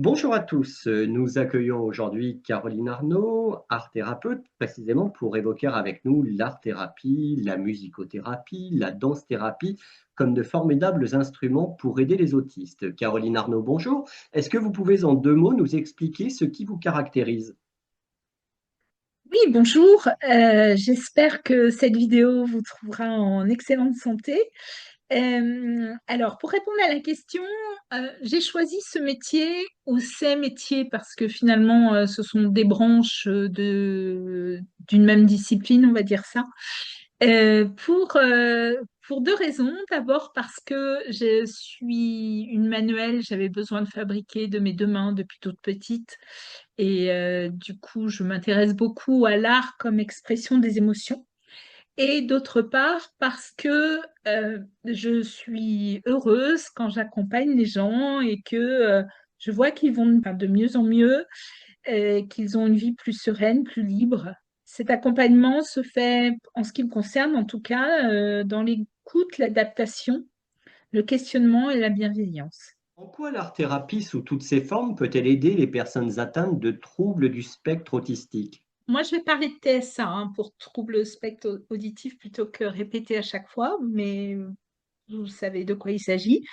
Bonjour à tous, nous accueillons aujourd'hui Caroline Arnaud, art thérapeute, précisément pour évoquer avec nous l'art-thérapie, la musicothérapie, la danse-thérapie, comme de formidables instruments pour aider les autistes. Caroline Arnaud, bonjour. Est-ce que vous pouvez en deux mots nous expliquer ce qui vous caractérise? Oui, bonjour. J'espère que cette vidéo vous trouvera en excellente santé. Alors, pour répondre à la question, j'ai choisi ce métier ou ces métiers parce que finalement, ce sont des branches d'une même discipline, on va dire ça. Pour deux raisons. D'abord parce que je suis une manuelle, j'avais besoin de fabriquer de mes deux mains depuis toute petite. Et du coup, je m'intéresse beaucoup à l'art comme expression des émotions. Et d'autre part, parce que je suis heureuse quand j'accompagne les gens et que je vois qu'ils vont enfin, de mieux en mieux, qu'ils ont une vie plus sereine, plus libre. Cet accompagnement se fait, en ce qui me concerne en tout cas, dans l'écoute, l'adaptation, le questionnement et la bienveillance. En quoi l'art-thérapie sous toutes ses formes peut-elle aider les personnes atteintes de troubles du spectre autistique? Moi, je vais parler de TSA pour trouble spectre auditif plutôt que répéter à chaque fois, mais vous savez de quoi il s'agit.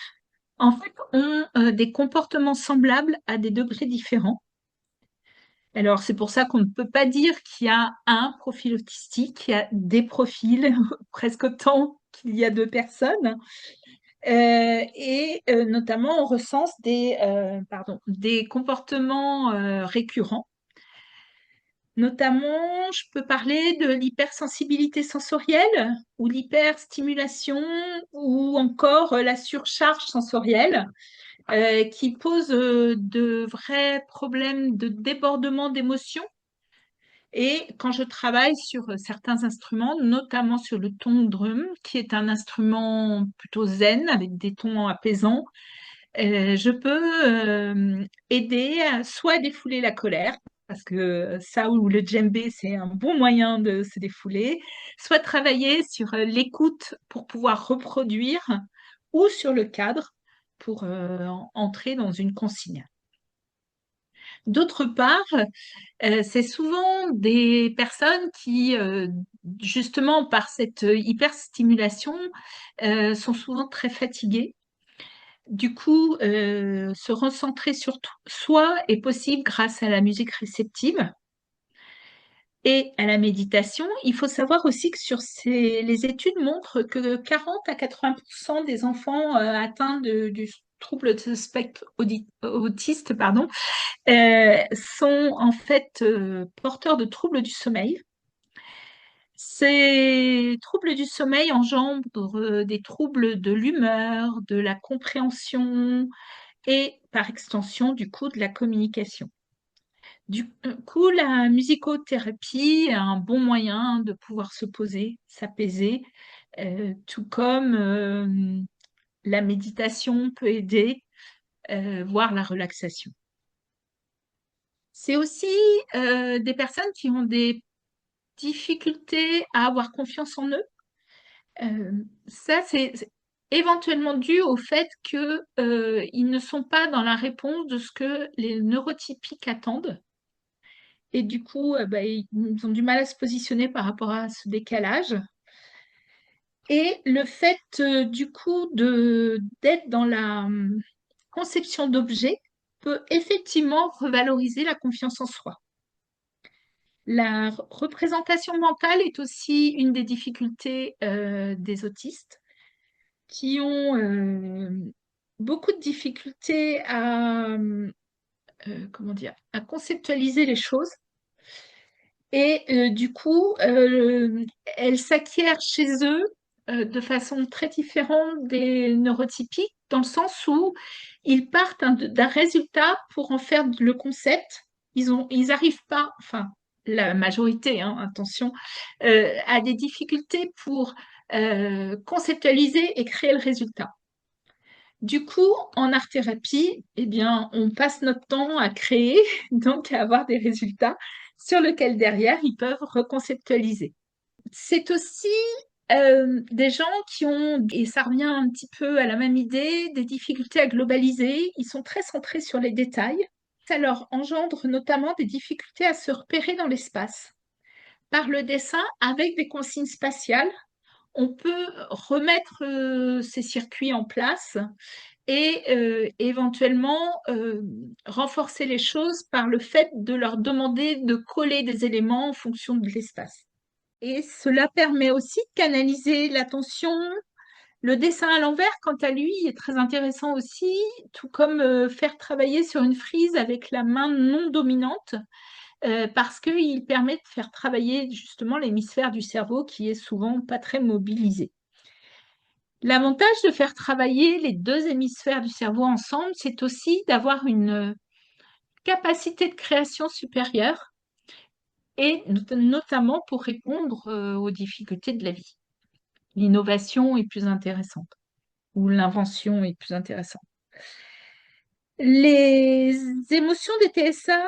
En fait, ont des comportements semblables à des degrés différents. Alors, c'est pour ça qu'on ne peut pas dire qu'il y a un profil autistique, il y a des profils, presque autant qu'il y a de personnes. Notamment, on recense des comportements récurrents. Notamment, je peux parler de l'hypersensibilité sensorielle ou l'hyperstimulation ou encore la surcharge sensorielle qui pose de vrais problèmes de débordement d'émotions. Et quand je travaille sur certains instruments, notamment sur le ton drum, qui est un instrument plutôt zen avec des tons apaisants, je peux aider à soit défouler la colère, parce que ça ou le djembé, c'est un bon moyen de se défouler, soit travailler sur l'écoute pour pouvoir reproduire, ou sur le cadre pour entrer dans une consigne. D'autre part, c'est souvent des personnes qui, justement par cette hyperstimulation, sont souvent très fatiguées. Du coup, se recentrer sur soi est possible grâce à la musique réceptive et à la méditation. Il faut savoir aussi que les études montrent que 40 à 80% des enfants atteints du trouble de spectre autiste, pardon, sont en fait porteurs de troubles du sommeil. Ces troubles du sommeil engendrent des troubles de l'humeur, de la compréhension, et par extension, du coup, de la communication. Du coup, la musicothérapie est un bon moyen de pouvoir se poser, s'apaiser, tout comme la méditation peut aider, voire la relaxation. C'est aussi des personnes qui ont des difficultés à avoir confiance en eux. Ça, c'est éventuellement dû au fait que ils ne sont pas dans la réponse de ce que les neurotypiques attendent. Et du coup, ils ont du mal à se positionner par rapport à ce décalage. Et le fait, du coup, d'être dans la conception d'objets peut effectivement revaloriser la confiance en soi. La représentation mentale est aussi une des difficultés des autistes qui ont beaucoup de difficultés comment dire, à conceptualiser les choses. Et du coup, elles s'acquièrent chez eux de façon très différente des neurotypiques, dans le sens où ils partent d'un résultat pour en faire le concept. Ils n'arrivent pas, enfin, la majorité, hein, attention, a des difficultés pour conceptualiser et créer le résultat. Du coup, en art-thérapie, eh bien, on passe notre temps à créer, donc à avoir des résultats sur lesquels derrière ils peuvent reconceptualiser. C'est aussi des gens qui ont, et ça revient un petit peu à la même idée, des difficultés à globaliser. Ils sont très centrés sur les détails. Ça leur engendre notamment des difficultés à se repérer dans l'espace. Par le dessin, avec des consignes spatiales, on peut remettre ces circuits en place et éventuellement renforcer les choses par le fait de leur demander de coller des éléments en fonction de l'espace. Et cela permet aussi de canaliser l'attention. Le dessin à l'envers, quant à lui, est très intéressant aussi, tout comme faire travailler sur une frise avec la main non dominante, parce qu'il permet de faire travailler justement l'hémisphère du cerveau qui est souvent pas très mobilisé. L'avantage de faire travailler les deux hémisphères du cerveau ensemble, c'est aussi d'avoir une capacité de création supérieure et notamment pour répondre aux difficultés de la vie. L'innovation est plus intéressante ou l'invention est plus intéressante. Les émotions des TSA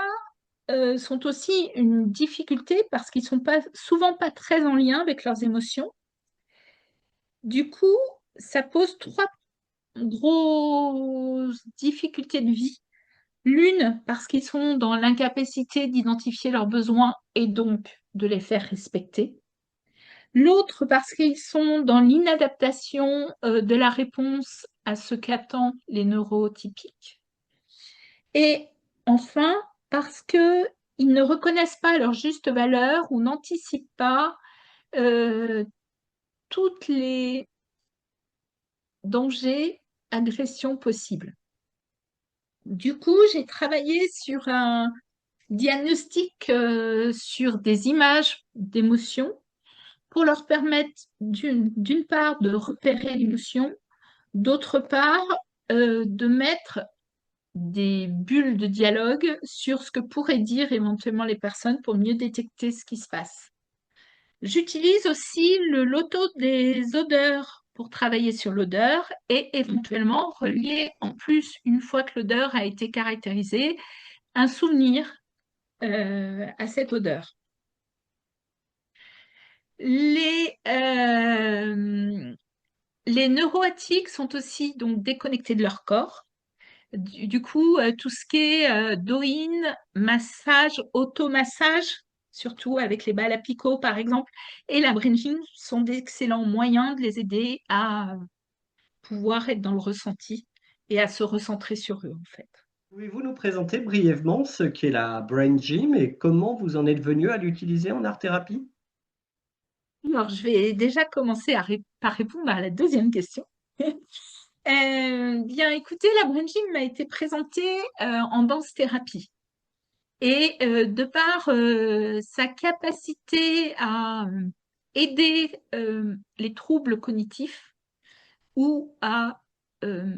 sont aussi une difficulté parce qu'ils ne sont souvent pas très en lien avec leurs émotions. Du coup, ça pose trois grosses difficultés de vie. L'une, parce qu'ils sont dans l'incapacité d'identifier leurs besoins et donc de les faire respecter. L'autre, parce qu'ils sont dans l'inadaptation de la réponse à ce qu'attendent les neurotypiques. Et enfin, parce qu'ils ne reconnaissent pas leur juste valeur ou n'anticipent pas euh, toutes les dangers, agressions possibles. Du coup, j'ai travaillé sur un diagnostic sur des images d'émotions pour leur permettre d'une part de repérer l'émotion, d'autre part de mettre des bulles de dialogue sur ce que pourraient dire éventuellement les personnes pour mieux détecter ce qui se passe. J'utilise aussi le loto des odeurs pour travailler sur l'odeur et éventuellement relier en plus, une fois que l'odeur a été caractérisée, un souvenir à cette odeur. Les, euh, les neuroatiques sont aussi donc déconnectés de leur corps. Du coup, tout ce qui est doïne, massage, automassage, surtout avec les balles à picot par exemple, et la bringing sont d'excellents moyens de les aider à pouvoir être dans le ressenti et à se recentrer sur eux en fait. Pouvez-vous nous présenter brièvement ce qu'est la Brain Gym et comment vous en êtes venu à l'utiliser en art-thérapie? Alors, je vais déjà commencer par répondre à la deuxième question. Bien, écoutez, la brain gym m'a été présentée en danse-thérapie. Et de par sa capacité à aider les troubles cognitifs ou à... euh,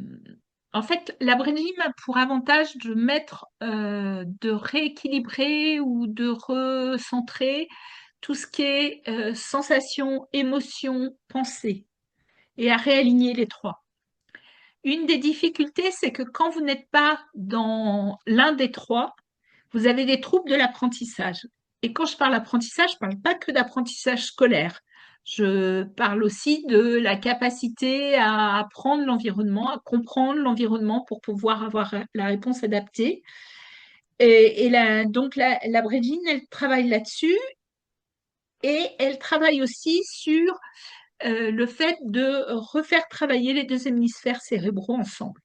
en fait, la brain gym a pour avantage de mettre, de rééquilibrer ou de recentrer tout ce qui est sensation, émotion, pensée et à réaligner les trois. Une des difficultés, c'est que quand vous n'êtes pas dans l'un des trois, vous avez des troubles de l'apprentissage. Et quand je parle d'apprentissage, je ne parle pas que d'apprentissage scolaire. Je parle aussi de la capacité à apprendre l'environnement, à comprendre l'environnement pour pouvoir avoir la réponse adaptée. Donc la Bredgine, elle travaille là-dessus et elle travaille aussi sur le fait de refaire travailler les deux hémisphères cérébraux ensemble.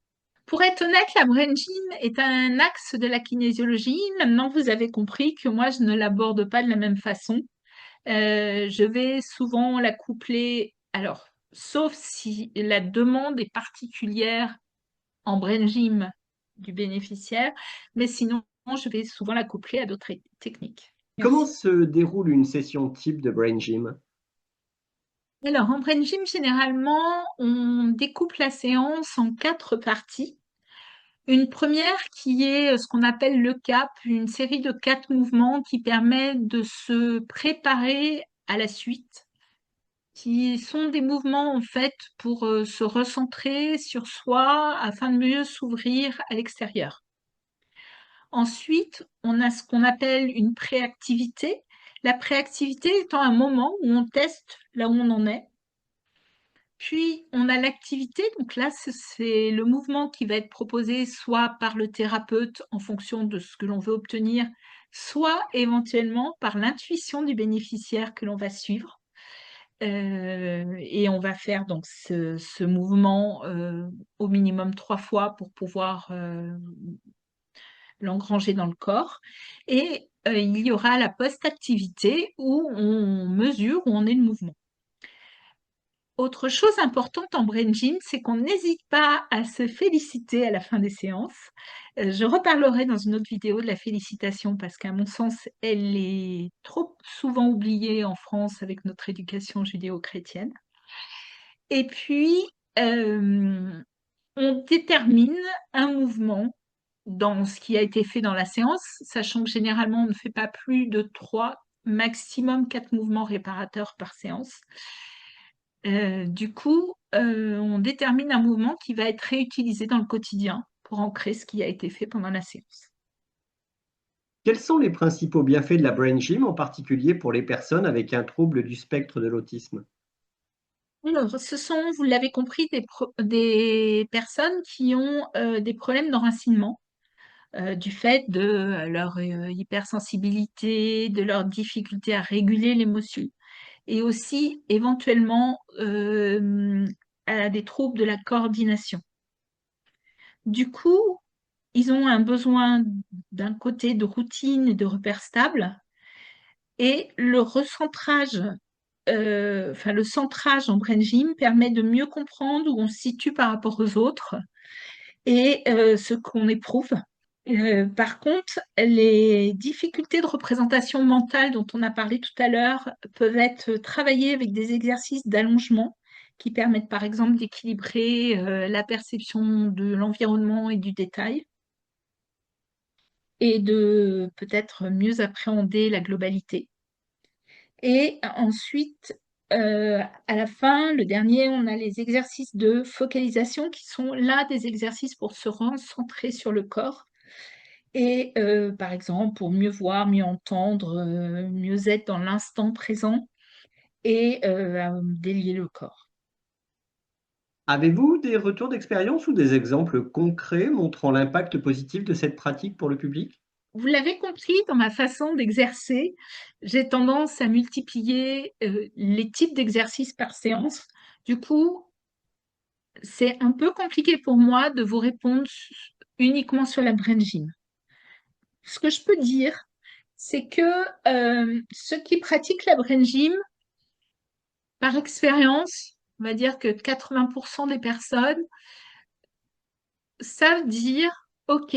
Pour être honnête, la brain gym est un axe de la kinésiologie. Maintenant, vous avez compris que moi, je ne l'aborde pas de la même façon. Je vais souvent la coupler, alors, sauf si la demande est particulière en brain gym du bénéficiaire, mais sinon, je vais souvent la coupler à d'autres techniques. Comment Merci. se déroule une session type de Brain Gym? Alors, en brain gym, généralement, on découpe la séance en 4 parties. Une première qui est ce qu'on appelle le CAP, une série de 4 mouvements qui permet de se préparer à la suite, qui sont des mouvements en fait pour se recentrer sur soi afin de mieux s'ouvrir à l'extérieur. Ensuite, on a ce qu'on appelle une préactivité. La préactivité étant un moment où on teste là où on en est. Puis, on a l'activité. Donc là, c'est le mouvement qui va être proposé soit par le thérapeute en fonction de ce que l'on veut obtenir, soit éventuellement par l'intuition du bénéficiaire que l'on va suivre. Et on va faire donc ce mouvement au minimum 3 fois pour pouvoir l'engranger dans le corps. Et il y aura la post-activité où on mesure où on est le mouvement. Autre chose importante en brain gym, c'est qu'on n'hésite pas à se féliciter à la fin des séances. Je reparlerai dans une autre vidéo de la félicitation parce qu'à mon sens, elle est trop souvent oubliée en France avec notre éducation judéo-chrétienne. Et puis, on détermine un mouvement dans ce qui a été fait dans la séance, sachant que généralement, on ne fait pas plus de 3, maximum 4 mouvements réparateurs par séance. Du coup, on détermine un mouvement qui va être réutilisé dans le quotidien pour ancrer ce qui a été fait pendant la séance. Quels sont les principaux bienfaits de la brain gym, en particulier pour les personnes avec un trouble du spectre de l'autisme? Alors, ce sont, vous l'avez compris, des personnes qui ont des problèmes d'enracinement du fait de leur hypersensibilité, de leur difficulté à réguler l'émotion et aussi éventuellement à des troubles de la coordination. Du coup, ils ont un besoin d'un côté de routine et de repères stables et le recentrage, enfin le centrage en brain gym permet de mieux comprendre où on se situe par rapport aux autres et ce qu'on éprouve. Par contre, les difficultés de représentation mentale dont on a parlé tout à l'heure peuvent être travaillées avec des exercices d'allongement qui permettent par exemple d'équilibrer la perception de l'environnement et du détail et de peut-être mieux appréhender la globalité. Et ensuite, à la fin, le dernier, on a les exercices de focalisation qui sont là des exercices pour se recentrer sur le corps et par exemple pour mieux voir, mieux entendre, mieux être dans l'instant présent et à délier le corps. Avez-vous des retours d'expérience ou des exemples concrets montrant l'impact positif de cette pratique pour le public? Vous l'avez compris, dans ma façon d'exercer, j'ai tendance à multiplier les types d'exercices par séance. Du coup, c'est un peu compliqué pour moi de vous répondre uniquement sur la brain gym. Ce que je peux dire, c'est que ceux qui pratiquent la brain gym, par expérience, on va dire que 80% des personnes savent dire, OK,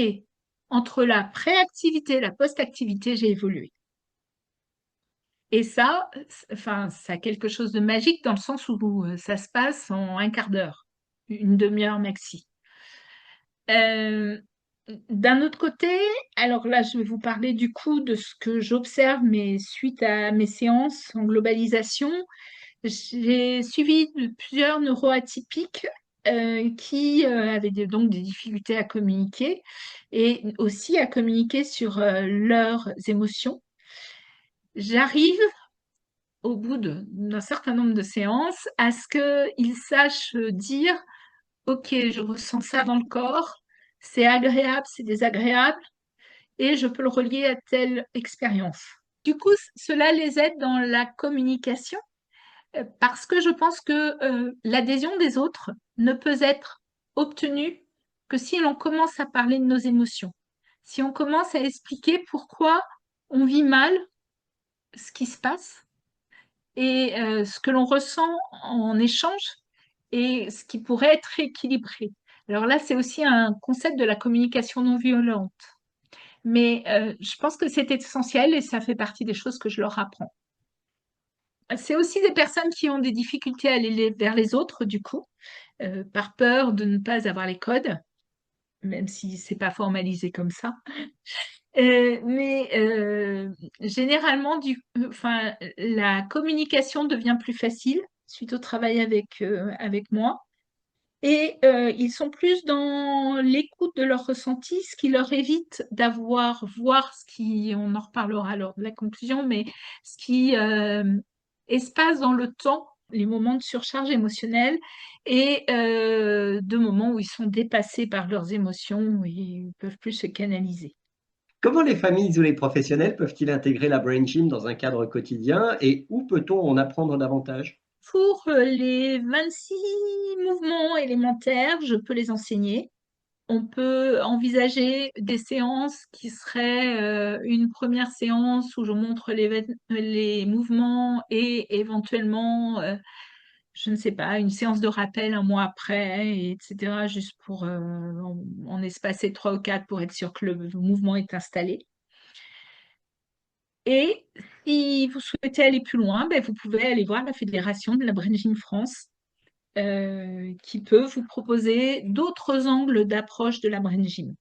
entre la préactivité et la post-activité, j'ai évolué. Et ça, enfin, ça a quelque chose de magique dans le sens où ça se passe en un quart d'heure, une demi-heure maxi. Euh, D'un autre côté, alors là, je vais vous parler du coup de ce que j'observe, mais suite à mes séances en globalisation, j'ai suivi plusieurs neuroatypiques qui avaient donc des difficultés à communiquer et aussi à communiquer sur leurs émotions. J'arrive au bout d'un certain nombre de séances à ce qu'ils sachent dire, OK, je ressens ça dans le corps, c'est agréable, c'est désagréable, et je peux le relier à telle expérience. Du coup, cela les aide dans la communication parce que je pense que l'adhésion des autres ne peut être obtenue que si l'on commence à parler de nos émotions, si on commence à expliquer pourquoi on vit mal ce qui se passe et ce que l'on ressent en échange et ce qui pourrait être équilibré. Alors là, c'est aussi un concept de la communication non violente. Mais je pense que c'est essentiel et ça fait partie des choses que je leur apprends. C'est aussi des personnes qui ont des difficultés à aller vers les autres, du coup, par peur de ne pas avoir les codes, même si c'est pas formalisé comme ça. Mais généralement, enfin, la communication devient plus facile suite au travail avec moi. Et ils sont plus dans l'écoute de leurs ressentis, ce qui leur évite voir ce qui, on en reparlera lors de la conclusion, mais ce qui espace dans le temps les moments de surcharge émotionnelle et de moments où ils sont dépassés par leurs émotions et ils ne peuvent plus se canaliser. Comment les familles ou les professionnels peuvent-ils intégrer la Brain Gym dans un cadre quotidien et où peut-on en apprendre davantage? Pour les 26 mouvements élémentaires, je peux les enseigner. On peut envisager des séances qui seraient une première séance où je montre les mouvements et éventuellement, je ne sais pas, une séance de rappel un mois après, etc., juste pour en espacer 3 ou 4 pour être sûr que le mouvement est installé. Et si vous souhaitez aller plus loin, ben, vous pouvez aller voir la Fédération de la Brain Gym France qui peut vous proposer d'autres angles d'approche de la Brain Gym.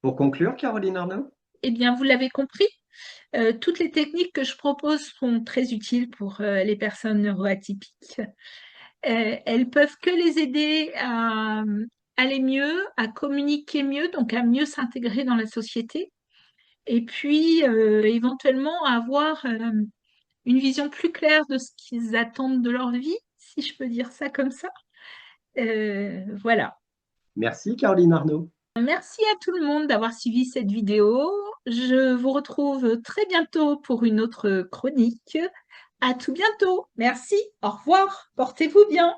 Pour conclure, Caroline Arnaud? Eh bien, vous l'avez compris, toutes les techniques que je propose sont très utiles pour les personnes neuroatypiques. Elles peuvent que les aider à aller mieux, à communiquer mieux, donc à mieux s'intégrer dans la société, et puis éventuellement à avoir une vision plus claire de ce qu'ils attendent de leur vie, si je peux dire ça comme ça. Voilà. Merci, Caroline Arnaud. Merci à tout le monde d'avoir suivi cette vidéo. Je vous retrouve très bientôt pour une autre chronique. À tout bientôt. Merci. Au revoir. Portez-vous bien.